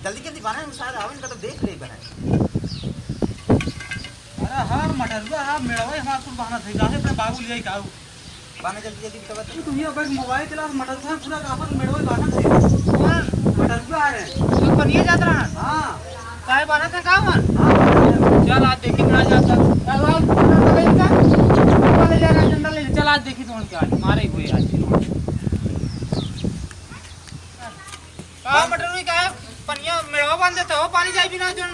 जल्दी जल्दी बना शायद आवे इनका तो देख ले बना। अरे हाँ मटरवा हाँ मेड़वा हमारा कुल बहाना था जाके अपने बाबू ले का बना जल्दी जल्दी बताओ तुम ये बैग मोबाइल चला मटरवा पूरा काफन मेड़वा बहाना था कौन मटरवा है तो पनिया जात रहा हां काहे बहाना था का मन चल आज देखी ना जाता वाले जगह जंगल ले चल आज देखी तो क्या मारे हुए आज का मटरवा का पनिया मेड़वा बांध देता हो पानी जाए बिना जो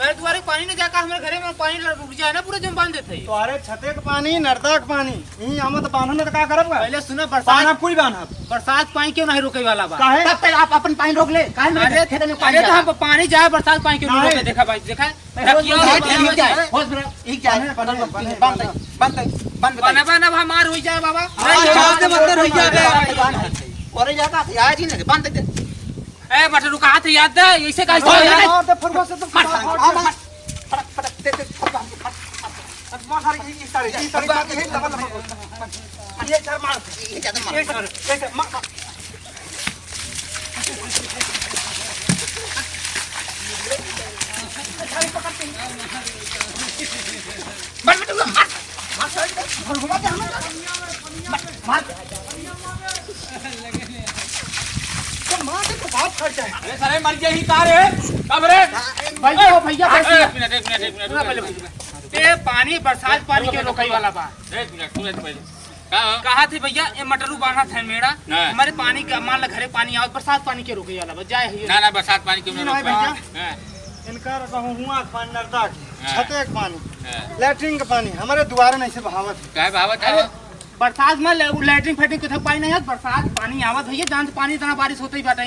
घर द्वारे पानी न जाकर हमारे घरे में पानी रुक जाए ना पूरा जम बांध देते है तोरे छते के पानी नर्दा के पानी ई हम तो बांधन त का करब पहले सुना बरसात कोई बांधब बरसात पानी क्यों नहीं रोके वाला बा काहे तब तक आप अपन पानी रोक ले काहे मेरे खेत में पानी अरे तो हम पानी जाए बरसात पानी क्यों नहीं रोके देखा भाई देखा होश में एक जाए बंद बंद बंद बना बना हमार हो जाए बाबा नहीं हो जाए और जाता यार जी ने बंद दे ए मटर रुका हाथ याद है ऐसे का हां तो फरवा से तो फटक फटक दे मार सारी ई सारी डबल ये चार मार ये ज्यादा मार ये मार मार मार सारी घुमा दे हम मार मार तो बहुत खर्चा है अरे सारे मर गए ही कार है कब रे भैया भैया एक मिनट ये पानी बरसात पानी के रोकई वाला बा एक मिनट पहले कहा थे भैया ये मटरू बांधा था मेरा हमारे पानी का मान ला घरे पानी आओ बरसात पानी के रोकई वाला बा जाए ना बरसात पानी क्यों नहीं भैया हां इनका हुआ पानी नर्दा के छते के पानी लैट्रिन का पानी हमारे द्वारे नहीं से बहावत काय भावत है बरसात में लैट्रिन फैट्रिन कुछ पानी नहीं है बरसात पानी आवत है जान पानी इतना बारिश होते ही बाटे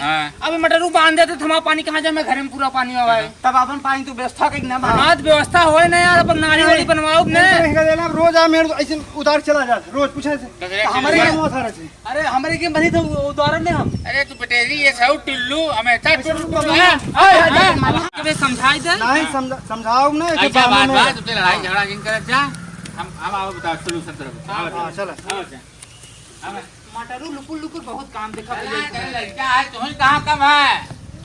अब मटरू बांध देते हमारा पानी कहाँ जाए मैं घर में पूरा पानी आवा है तब अपन पानी तो व्यवस्था के ना हाथ व्यवस्था होए ना यार अपन नाली वाली बनवाओ ने देना रोज आ मेरे ऐसे उधार चला जाता रोज पूछे से हमारे के मुंह थारे से अरे हमारे के बनी तो उदाहरण ने हम अरे तू बेटेरी ये सब टिल्लू हमेशा कभी समझाई दे नहीं समझाओ ना कि ऐसा बात तुझे लड़ाई झगड़ा जिन करे जा हम आओ बताओ सोल्यूशन तरफ हां चलो मटरू लुकुर लुकुर बहुत काम देखा लड़का है तुम कहां कम है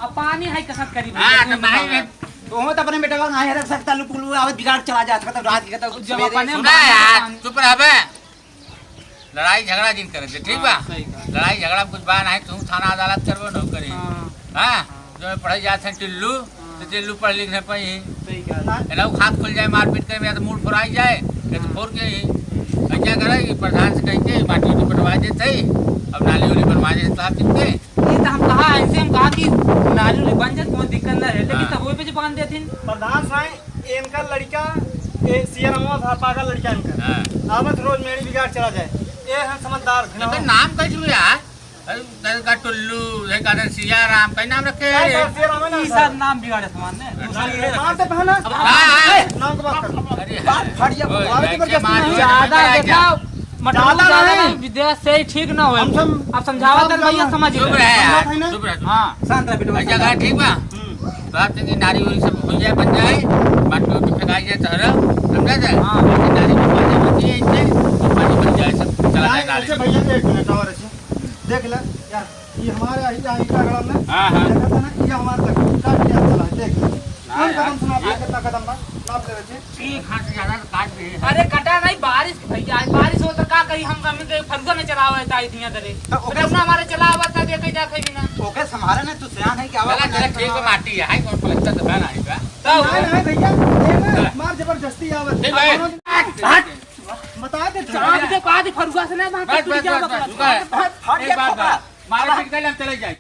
अब पानी है कसरत करी हां तो नहीं तो हो तो अपने बेटा का नहीं रख सकता लुपुलु आवे बिगाड़ चला जाता मतलब रात के तो जब अपने सुना यार चुप रह बे लड़ाई झगड़ा जिन करे ठीक बा लड़ाई झगड़ा कुछ बा नहीं तुम थाना अदालत करबो न करी हां जो पढ़ाई जात है टिल्लू तो टिल्लू पढ़ लिखने पे ही सही कहा एला खाद खुल जाए मारपीट करे में तो मूड फुराई जाए ये तो फोड़ के ही क्या करे कि प्रधान से कह के माटी उटी बनवा देते अब नाली उली बनवा देते साहब चिपके ये तो हम कहा ऐसे हम कहा कि नाली उली बन जाए कोई दिक्कत ना है लेकिन तब वो पे जो बांध देथिन प्रधान साईं इनका लड़का ए सीएनएमओ था पागल लड़का इनका आवत रोज मेरी बिगाड़ चला जाए ये हम समझदार तो नाम कैसे यार अरे का टुल्लू है का सिया राम का नाम रखे ये ये सब नाम बिगाड़े सामान ने नाम तो पहला हां नाम को बात कर अरे बात फट जा ज्यादा देखा मटरू नहीं विदेश से ही ठीक ना होए अब समझावा कर भैया समझ चुप ले रहे चुप रहे हां शांत रह बेटा जगह ठीक बा बात है कि नारी वाली सब हो जाए बन जाए माटी उटी फेंकाई जाए तहरा समझा जाए हां नारी में पानी बची है इससे पानी बन जाए सब चला जाए नाली अच्छा भैया एक मिनट और ऐसे देख ले यार ये हमारे आई गड़ा में हां देखा था ना ये हमारे तक काट दिया चला देख कौन कदम सुना आपने कितना कदम बा नाप ले बच्चे एक हाथ से ज्यादा काट दे अरे कटा नहीं बारिश भैया बारिश हो तो का करी हम कमी के फरगो में चलावे ता इतिया दरे ओकरे अपना हमारे चलावा ता देखे जाके बिना ओके संभाले ना तू सियान है कि आवाज चला ठीक है माटी है हाय कौन पलटा तो बना है तो नहीं भैया ये ना मार जबरदस्ती आवत ठीक भाई हट बता दे चाप दे का दी फरगो से ना बस एक बात मारे पीट के हम चले जाए